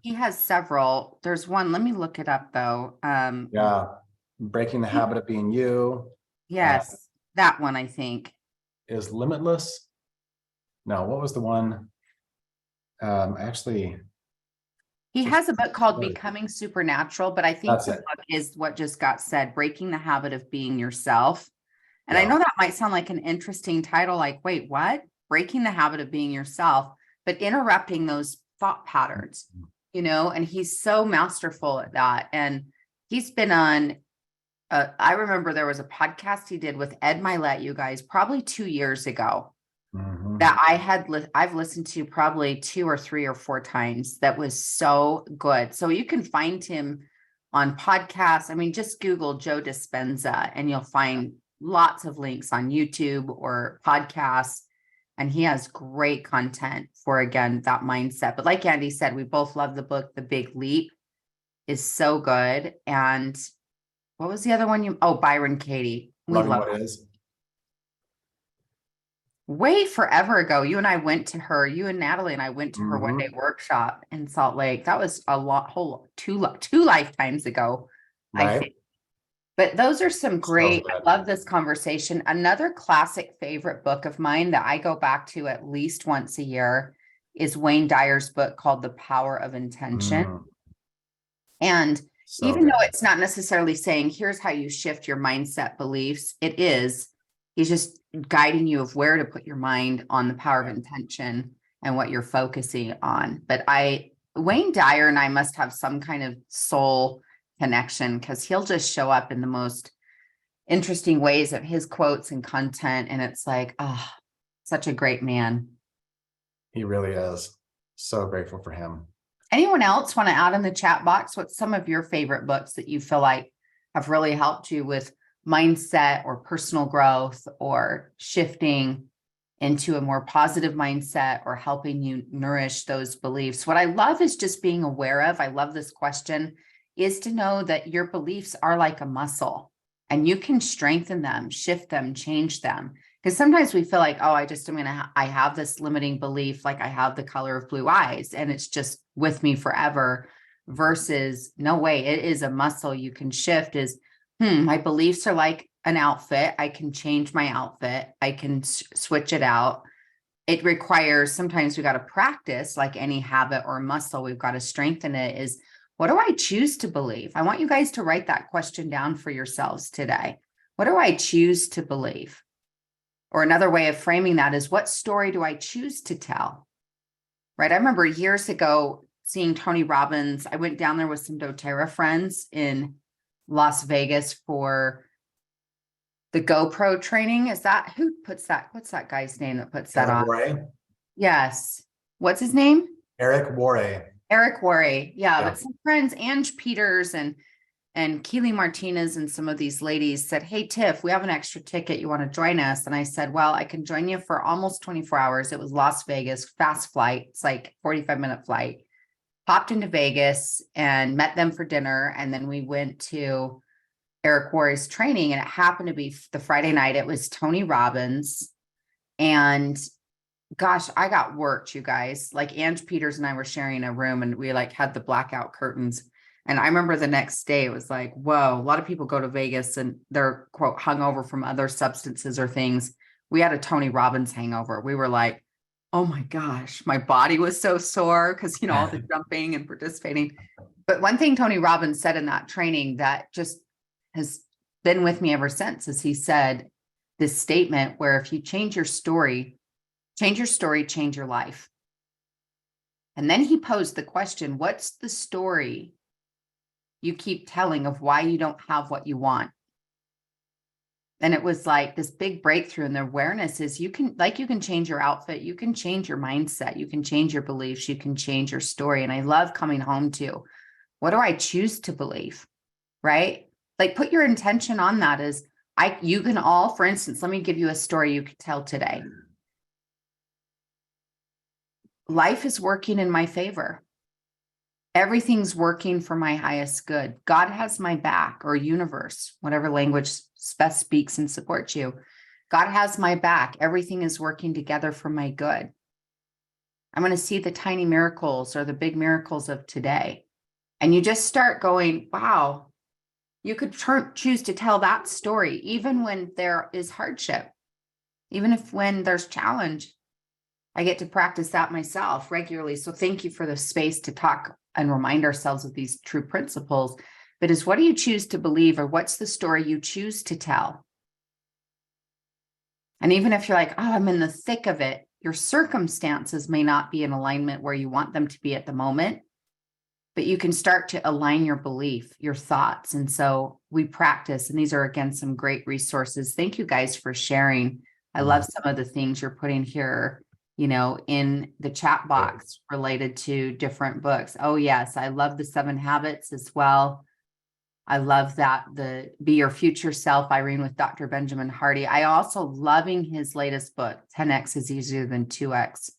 S2: He has several. There's one, let me look it up though.
S1: Breaking the Habit of Being You.
S2: Yes, that one, I think.
S1: Is Limitless? No, what was the one?
S2: He has a book called Becoming Supernatural, but I think the book is what just got said, Breaking the Habit of Being Yourself. And I know that might sound like an interesting title, like, wait, what? Breaking the habit of being yourself, but interrupting those thought patterns, and he's so masterful at that. And he's been on, I remember there was a podcast he did with Ed Milet, you guys, probably 2 years ago.
S1: Mhm.
S2: that I've listened to probably 2 or 3 or 4 times. That was so good. So you can find him on podcasts. I mean, just Google Joe Dispenza and you'll find lots of links on YouTube or podcasts. And he has great content for, again, that mindset. But like Andy said, we both love the book, The Big Leap is so good. And what was the other one Byron Katie. We
S1: Loving
S2: love
S1: what is.
S2: way forever ago. You and Natalie and I went to her
S1: Mhm.
S2: one day workshop in Salt Lake. That was two lifetimes ago, I
S1: Right?
S2: think. But those are some
S1: So
S2: great,
S1: good.
S2: I love this conversation. Another classic favorite book of mine that I go back to at least once a year is Wayne Dyer's book called The Power of Intention.
S1: Mm,
S2: And
S1: so
S2: even
S1: good.
S2: though it's not necessarily saying, here's how you shift your mindset beliefs, he's just guiding you of where to put your mind on the power of intention and what you're focusing on. But Wayne Dyer and I must have some kind of soul connection because he'll just show up in the most interesting ways of his quotes and content. And it's like, oh, such a great man.
S1: He really is. So grateful for him.
S2: Anyone else want to add in the chat box what's some of your favorite books that you feel like have really helped you with mindset or personal growth or shifting into a more positive mindset or helping you nourish those beliefs? What I love is just being aware of, I love this question, is to know that your beliefs are like a muscle and you can strengthen them, shift them, change them. Because sometimes we feel like, oh, I have this limiting belief, like I have the color of blue eyes and it's just with me forever, versus no way, it is a muscle you can shift. My beliefs are like an outfit. I can change my outfit. I can switch it out. It requires, sometimes we got to practice like any habit or muscle. We've got to strengthen it. Is what do I choose to believe? I want you guys to write that question down for yourselves today. What do I choose to believe? Or another way of framing that is, what story do I choose to tell? Right. I remember years ago seeing Tony Robbins. I went down there with some doTERRA friends in Las Vegas for the GoPro training. Is that who puts that? What's that guy's name that puts that
S1: Eric
S2: on?
S1: Worre.
S2: Yes. What's his name?
S1: Eric Worre.
S2: Eric Worre. Yeah,
S1: Yeah.
S2: but some friends, Ange Peters and Keely Martinez and some of these ladies said, hey, Tiff, we have an extra ticket. You want to join us? And I said, well, I can join you for almost 24 hours. It was Las Vegas, fast flight. It's like 45-minute flight. Popped into Vegas and met them for dinner. And then we went to Eric Worre's training, and it happened to be the Friday night. It was Tony Robbins. And gosh, I got worked, you guys. Like Ange Peters and I were sharing a room and we like had the blackout curtains. And I remember the next day it was like, whoa, a lot of people go to Vegas and they're quote hungover from other substances or things. We had a Tony Robbins hangover. We were like, oh my gosh, my body was so sore because, all the jumping and participating. But one thing Tony Robbins said in that training that just has been with me ever since is he said this statement where if you change your story, change your life. And then he posed the question, what's the story you keep telling of why you don't have what you want? And it was like this big breakthrough in the awareness is you can change your outfit, you can change your mindset, you can change your beliefs, you can change your story. And I love coming home to, what do I choose to believe? Right? Like put your intention on that as you can all, for instance, let me give you a story you could tell today. Life is working in my favor. Everything's working for my highest good. God has my back, or universe, whatever language best speaks and supports you. God has my back. Everything is working together for my good. I'm going to see the tiny miracles or the big miracles of today. And you just start going, wow, you could choose to tell that story, even when there is hardship, even when there's challenge. I get to practice that myself regularly. So thank you for the space to talk and remind ourselves of these true principles. But what do you choose to believe, or what's the story you choose to tell? And even if you're like, oh, I'm in the thick of it, your circumstances may not be in alignment where you want them to be at the moment, but you can start to align your belief, your thoughts. And so we practice, and these are, again, some great resources. Thank you guys for sharing. I love some of the things you're putting here, you know, in the chat box related to different books. Oh, yes. I love the 7 Habits as well. I love that, the Be Your Future Self, Irene, with Dr. Benjamin Hardy. I also loving his latest book, 10X is Easier Than 2X.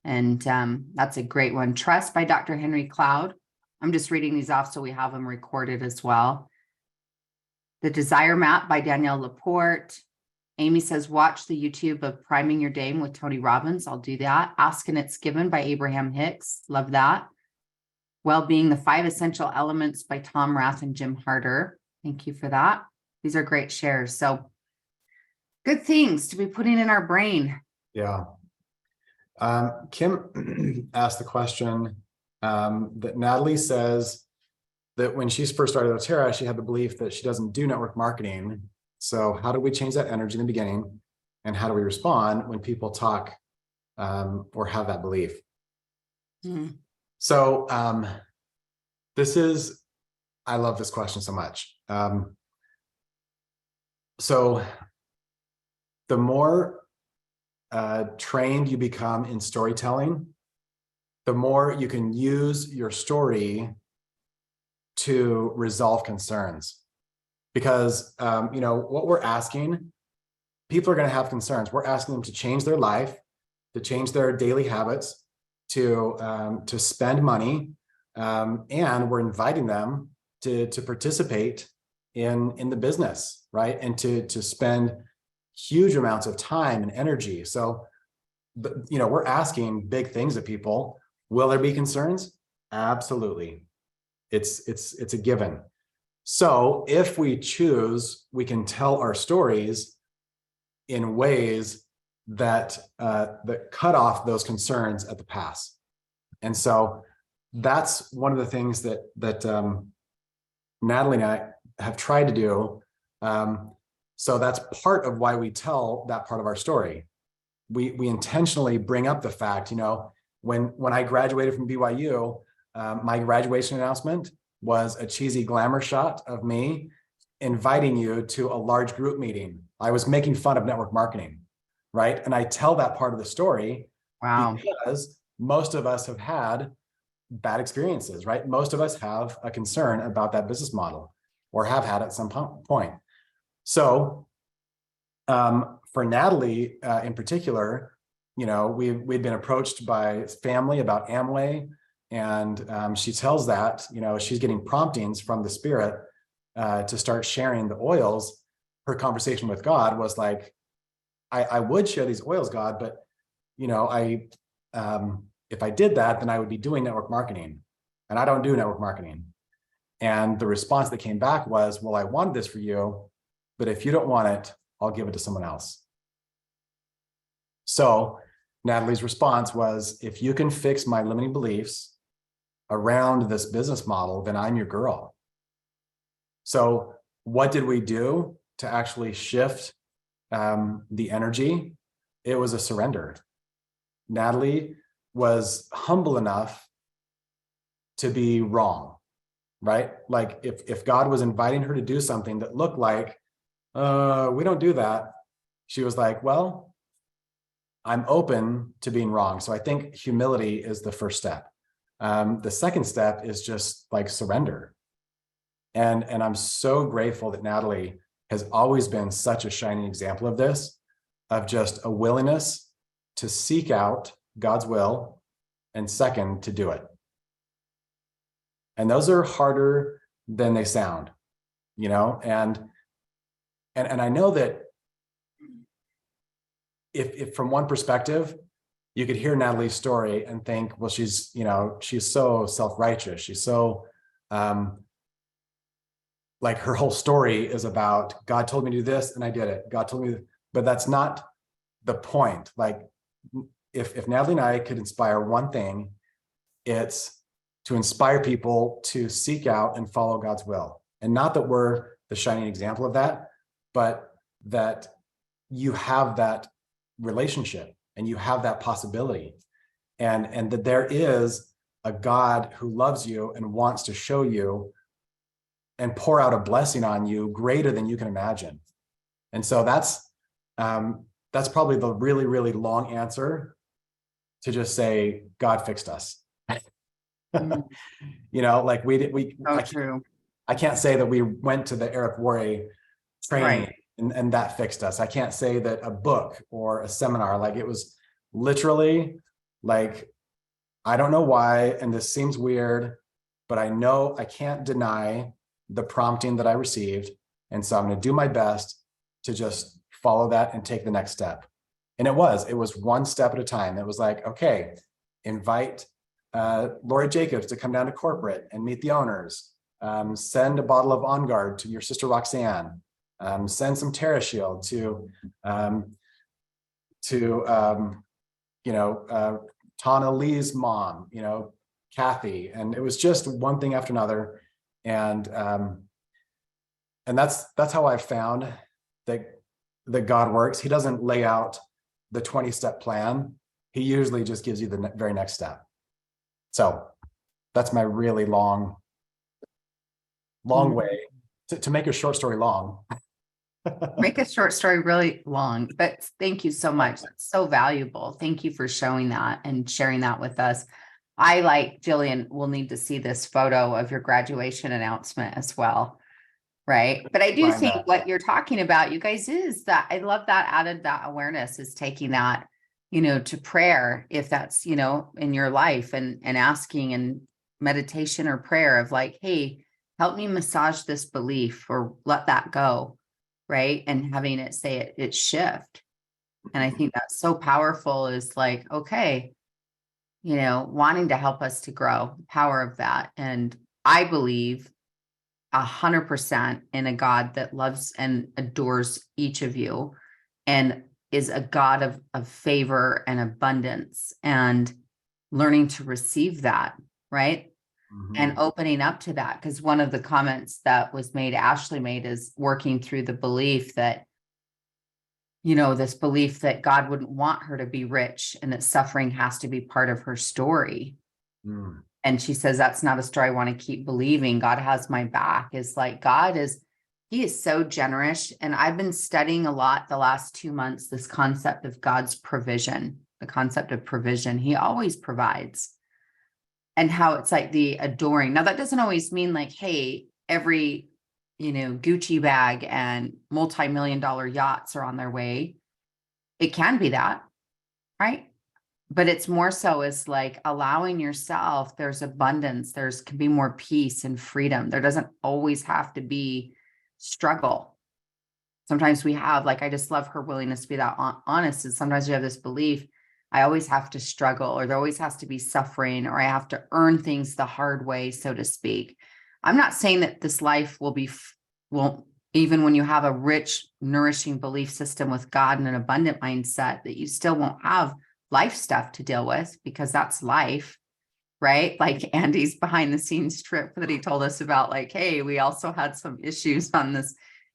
S2: And that's a great one. Trust by Dr. Henry Cloud. I'm just reading these off so we have them recorded as well. The Desire Map by Danielle Laporte. Amy says, watch the YouTube of Priming Your Dame with Tony Robbins. I'll do that. Ask and It's Given by Abraham Hicks. Love that. Well-Being, the 5 Essential Elements by Tom Rath and Jim Harder. Thank you for that. These are great shares. So good things to be putting in our brain.
S1: Yeah. Kim asked the question that Natalie says that when she first started doTERRA, she had the belief that she doesn't do network marketing. So how do we change that energy in the beginning? And how do we respond when people talk or have that belief?
S2: Mm.
S1: So I love this question so much. So the more trained you become in storytelling, the more you can use your story to resolve concerns. Because, you know, what we're asking, people are going to have concerns. We're asking them to change their life, to change their daily habits, to spend money, and we're inviting them to participate in the business, right? And to spend huge amounts of time and energy. So, you know, we're asking big things of people. Will there be concerns? Absolutely. It's a given. So if we choose, we can tell our stories in ways that cut off those concerns at the pass. And so that's one of the things that Natalie and I have tried to do. So that's part of why we tell that part of our story. We intentionally bring up the fact, you know, when I graduated from BYU, my graduation announcement was a cheesy glamour shot of me inviting you to a large group meeting. I was making fun of network marketing, right? And I tell that part of the story.
S2: Wow.
S1: Because most of us have had bad experiences, right? Most of us have a concern about that business model or have had at some point. So for Natalie in particular, you know, we'd been approached by family about Amway. And she tells that, you know, she's getting promptings from the Spirit to start sharing the oils. Her conversation with God was like, I would share these oils, God, but, you know, if I did that, then I would be doing network marketing. And I don't do network marketing. And the response that came back was, well, I wanted this for you, but if you don't want it, I'll give it to someone else. So Natalie's response was, if you can fix my limiting beliefs around this business model, then I'm your girl. So what did we do to actually shift the energy? It was a surrender. Natalie was humble enough to be wrong, right? Like if God was inviting her to do something that looked like, we don't do that. She was like, well, I'm open to being wrong. So I think humility is the first step. The second step is just like surrender. And I'm so grateful that Natalie has always been such a shining example of this, of just a willingness to seek out God's will, and second, to do it. And those are harder than they sound, you know, and I know that if from one perspective, you could hear Natalie's story and think, well, she's so self-righteous. She's so, like her whole story is about God told me to do this and I did it. God told me, but that's not the point. Like if Natalie and I could inspire one thing, it's to inspire people to seek out and follow God's will. And not that we're the shining example of that, but that you have that relationship and you have that possibility, and that there is a God who loves you and wants to show you and pour out a blessing on you greater than you can imagine. And so that's that's probably the really, really long answer to just say, God fixed us.
S2: Mm,
S1: You know, like
S2: so true.
S1: I can't say that we went to the Eric Worre training
S2: Right.
S1: and that fixed us. I can't say that a book or a seminar, like it was literally like, I don't know why, and this seems weird, but I know I can't deny the prompting that I received. And so I'm going to do my best to just follow that and take the next step. And it was one step at a time. It was like, okay, invite Lori Jacobs to come down to corporate and meet the owners. Send a bottle of On Guard to your sister Roxanne. Send some TerraShield to Tana Lee's mom, Kathy, and it was just one thing after another, and that's how I found that God works. He doesn't lay out the 20-step plan. He usually just gives you the very next step. So that's my really long way to make a short story long.
S2: Make a short story really long, but thank you so much. That's so valuable. Thank you for showing that and sharing that with us. I, like Jillian, will need to see this photo of your graduation announcement as well. Right. But I do think what you're talking about, you guys, is that I love that awareness is taking that, to prayer, if that's, in your life and asking and meditation or prayer of like, hey, help me massage this belief or let that go. Right. And having it say it shift. And I think that's so powerful, is like, okay, wanting to help us to grow, the power of that. And I believe 100% in a God that loves and adores each of you and is a God of favor and abundance, and learning to receive that, right? And opening up to that. Because one of the comments that was made, Ashley made, is working through the belief that, this belief that God wouldn't want her to be rich and that suffering has to be part of her story. And she says, that's not a story I want to keep believing. God has my back. Is like, he is so generous. And I've been studying a lot the last 2 months, this concept of God's provision, the concept of provision. He always provides. And how it's like the adoring. Now, that doesn't always mean like, hey, every, Gucci bag and multi-million-dollar yachts are on their way. It can be that, right? But it's more so is like allowing yourself, there's abundance, can be more peace and freedom. There doesn't always have to be struggle. Sometimes we have, like, I just love her willingness to be that honest. And sometimes you have this belief, I always have to struggle, or there always has to be suffering, or I have to earn things the hard way, so to speak. I'm not saying that this life won't, even when you have a rich, nourishing belief system with God and an abundant mindset, that you still won't have life stuff to deal with, because that's life, right? Like Andy's behind the scenes trip that he told us about, like, hey, we also had some issues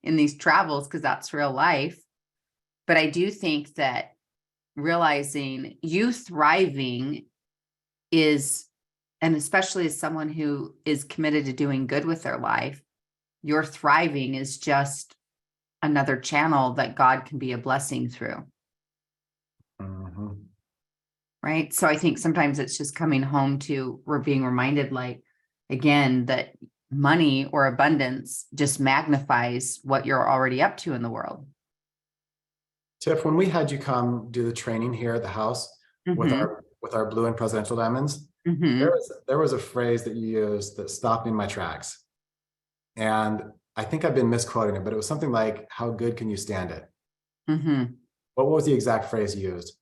S2: in these travels, because that's real life. But I do think that realizing you thriving is, and especially as someone who is committed to doing good with their life, your thriving is just another channel that God can be a blessing through. Right. So I think sometimes it's just coming home to, we're being reminded, like, again, that money or abundance just magnifies what you're already up to in the world.
S1: Tiff, when we had you come do the training here at the house with our blue and presidential diamonds, there was a phrase that you used that stopped me in my tracks. And I think I've been misquoting it, but it was something like, how good can you stand it? What was the exact phrase you used?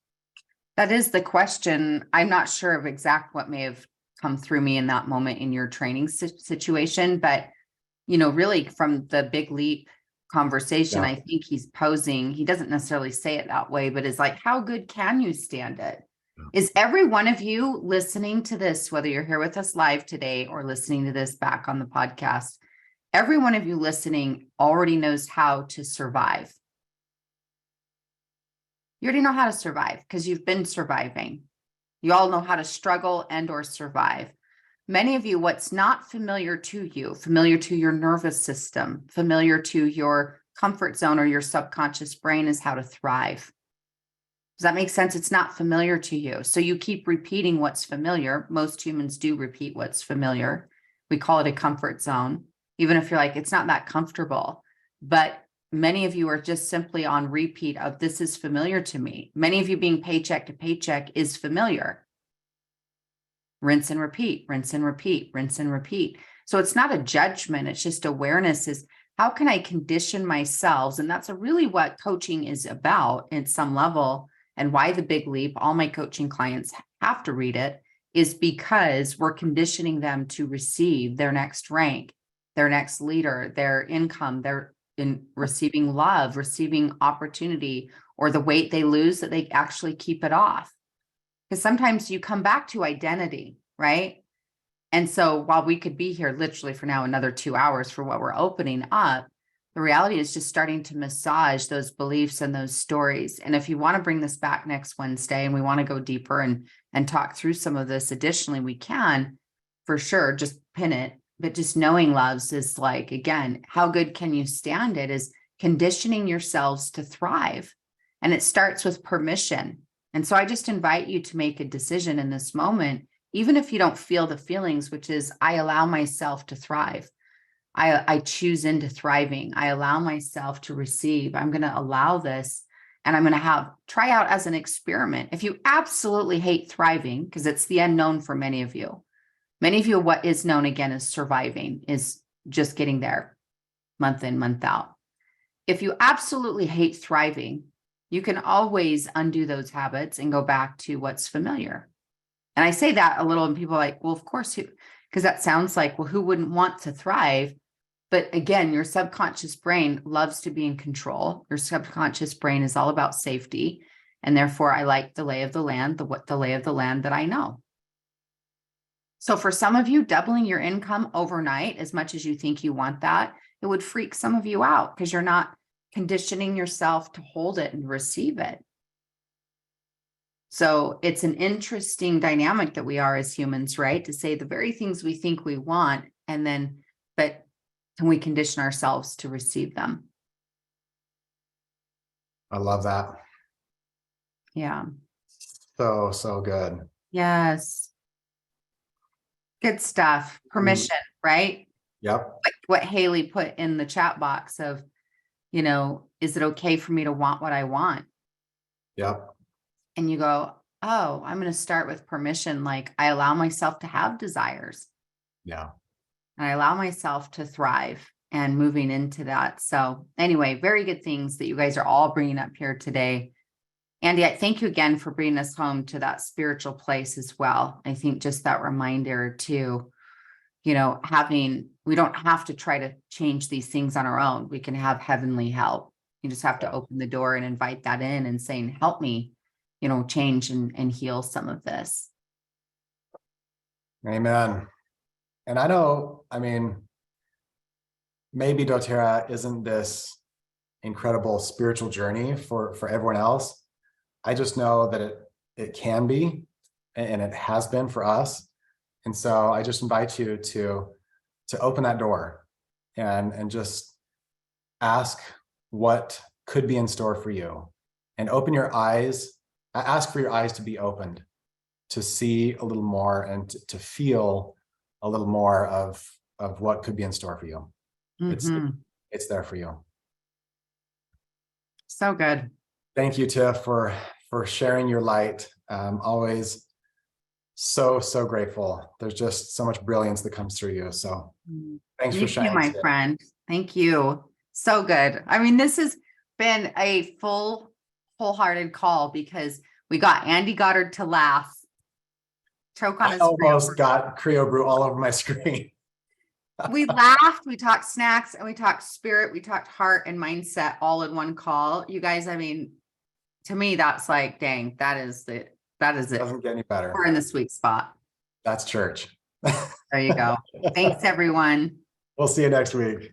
S2: That is the question. I'm not sure of exact what may have come through me in that moment in your training situation, but, really from the Big Leap conversation, I think he's posing, he doesn't necessarily say it that way, but it's like, how good can you stand it? Is every one of you listening to this, whether you're here with us live today or listening to this back on the podcast, every one of you listening already knows how to survive. You already know how to survive because you've been surviving. You all know how to struggle and or survive. Many of you, what's not familiar to you, familiar to your nervous system, familiar to your comfort zone or your subconscious brain, is how to thrive. Does that make sense? It's not familiar to you. So you keep repeating what's familiar. Most humans do repeat what's familiar. We call it a comfort zone, even if you're like, it's not that comfortable. But many of you are just simply on repeat of this is familiar to me. Many of you being paycheck to paycheck is familiar. Rinse and repeat, rinse and repeat, rinse and repeat. So it's not a judgment. It's just awareness is how can I condition myself? And that's really what coaching is about at some level. And why the big leap, all my coaching clients have to read it, is because we're conditioning them to receive their next rank, their next leader, their income, their in receiving love, receiving opportunity, or the weight they lose that they actually keep it off. Because sometimes you come back to identity, right? And so while we could be here literally for now another 2 hours for what we're opening up, the reality is just starting to massage those beliefs and those stories. And if you want to bring this back next Wednesday and we want to go deeper and talk through some of this additionally, we can for sure just pin it. But just knowing loves is like, again, how good can you stand it is conditioning yourselves to thrive. And it starts with permission. And so I just invite you to make a decision in this moment, even if you don't feel the feelings, which is I allow myself to thrive. I choose into thriving. I allow myself to receive. I'm going to allow this and I'm going to try out as an experiment. If you absolutely hate thriving, because it's the unknown for many of you, what is known again as surviving is just getting there month in, month out. If you absolutely hate thriving, you can always undo those habits and go back to what's familiar. And I say that a little and people are like, well, of course, because that sounds like, well, who wouldn't want to thrive? But again, your subconscious brain loves to be in control. Your subconscious brain is all about safety. And therefore, I like the lay of the land, the lay of the land that I know. So for some of you, doubling your income overnight, as much as you think you want that, it would freak some of you out because you're not conditioning yourself to hold it and receive it. So it's an interesting dynamic that we are as humans, right? To say the very things we think we want, but can we condition ourselves to receive them?
S1: I love that.
S2: Yeah.
S1: So good.
S2: Yes. Good stuff. Permission, right?
S1: Yep.
S2: Like what Haley put in the chat box of, is it okay for me to want what I want?
S1: Yep.
S2: And you go, oh, I'm going to start with permission. Like I allow myself to have desires.
S1: Yeah.
S2: And I allow myself to thrive and moving into that. So anyway, very good things that you guys are all bringing up here today. Andy, I thank you again for bringing us home to that spiritual place as well. I think just that reminder to, we don't have to try to change these things on our own. We can have heavenly help. You just have to open the door and invite that in and saying, help me, change and heal some of this.
S1: Amen. And I know, maybe doTERRA isn't this incredible spiritual journey for everyone else. I just know that it can be, and it has been for us. And so I just invite you to open that door and just ask what could be in store for you, and open your eyes. Ask for your eyes to be opened, to see a little more and to feel a little more of what could be in store for you.
S2: Mm-hmm.
S1: It's there for you.
S2: So good.
S1: Thank you, Tiff, for sharing your light. Always so grateful. There's just so much brilliance that comes through you. So thanks for sharing,
S2: my friend. Thank you. So good. This has been a wholehearted call because we got Andy Goddard to laugh. Choke on his
S1: almost got Creo Brew all over my screen.
S2: We laughed, we talked snacks, and we talked spirit, we talked heart and mindset all in one call. You guys, to me, that's like, dang, that is it.
S1: Doesn't get any better.
S2: We're in the sweet spot.
S1: That's church.
S2: There you go. Thanks, everyone.
S1: We'll see you next week.